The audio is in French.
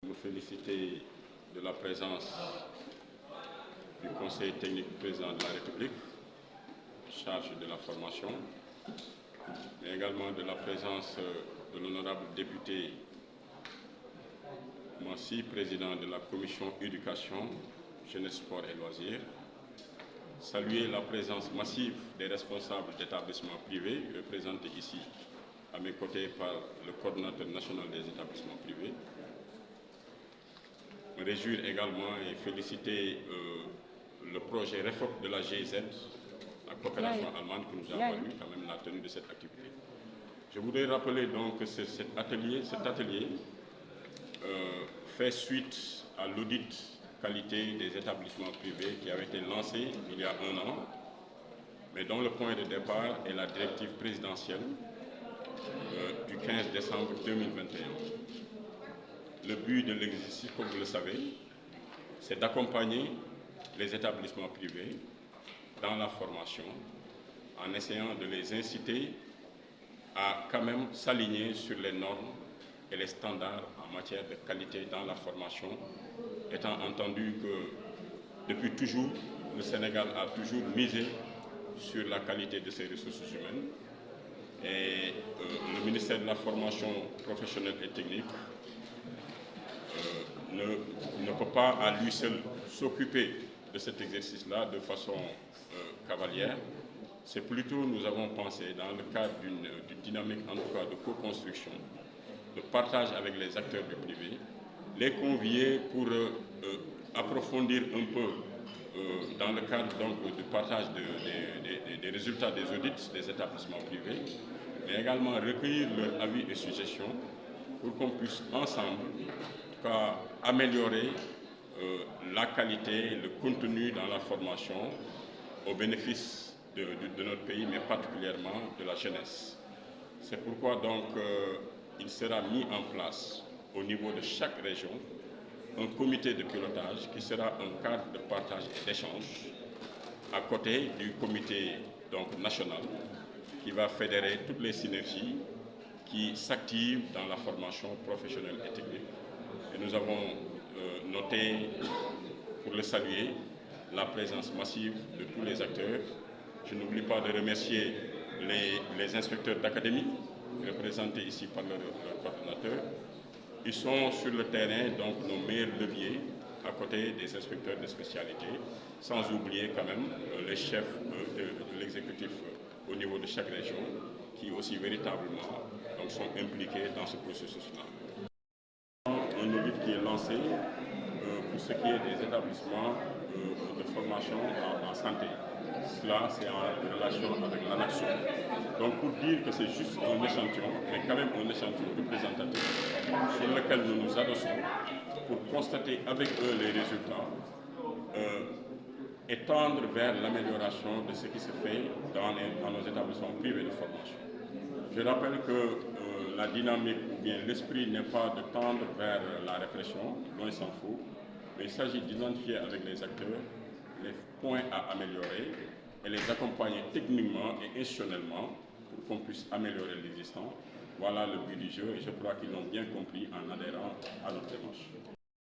Vous féliciter de la présence du Conseil technique du président de la République, chargé de la formation, mais également de la présence de l'honorable député Massi, président de la commission éducation, jeunesse, sport et loisirs. Saluer la présence massive des responsables d'établissements privés, représentés ici à mes côtés par le coordonnateur national des établissements privés. Me réjouir également et féliciter le projet REFOP de la GIZ, la coopération allemande, qui nous a valu quand même la tenue de cette activité. Je voudrais rappeler donc que cet atelier fait suite à l'audit qualité des établissements privés qui avait été lancé il y a un an, mais dont le point de départ est la directive présidentielle du 15 décembre 2021. Le but de l'exercice, comme vous le savez, c'est d'accompagner les établissements privés dans la formation en essayant de les inciter à quand même s'aligner sur les normes et les standards en matière de qualité dans la formation, étant entendu que depuis toujours, le Sénégal a toujours misé sur la qualité de ses ressources humaines et le ministère de la formation professionnelle et technique ne peut pas à lui seul s'occuper de cet exercice-là de façon cavalière. C'est plutôt, nous avons pensé, dans le cadre d'une dynamique en tout cas de co-construction, de partage avec les acteurs du privé, les convier pour approfondir un peu dans le cadre donc, du partage des résultats des audits des établissements privés, mais également recueillir leurs avis et suggestions pour qu'on puisse ensemble améliorer la qualité, le contenu dans la formation au bénéfice de notre pays, mais particulièrement de la jeunesse. C'est pourquoi donc il sera mis en place au niveau de chaque région un comité de pilotage qui sera un cadre de partage et d'échange à côté du comité donc, national qui va fédérer toutes les synergies qui s'activent dans la formation professionnelle et technique. Et nous avons noté, pour le saluer, la présence massive de tous les acteurs. Je n'oublie pas de remercier les inspecteurs d'académie, représentés ici par leur coordonnateur. Ils sont sur le terrain, donc nos meilleurs leviers, à côté des inspecteurs de spécialité, sans oublier quand même les chefs de l'exécutif au niveau de chaque région, qui aussi véritablement donc, sont impliqués dans ce processus-là. Un audit qui est lancé pour ce qui est des établissements de formation en santé. Cela, c'est en relation avec l'ANACSO. Donc, pour dire que c'est juste un échantillon, mais quand même un échantillon représentatif, sur lequel nous nous adossons pour constater avec eux les résultats et tendre vers l'amélioration de ce qui se fait dans nos établissements privés de formation. Je rappelle que la dynamique ou bien l'esprit n'est pas de tendre vers la répression, loin s'en faut, mais il s'agit d'identifier avec les acteurs les points à améliorer et les accompagner techniquement et institutionnellement pour qu'on puisse améliorer l'existant. Voilà le but du jeu et je crois qu'ils l'ont bien compris en adhérant à notre démarche.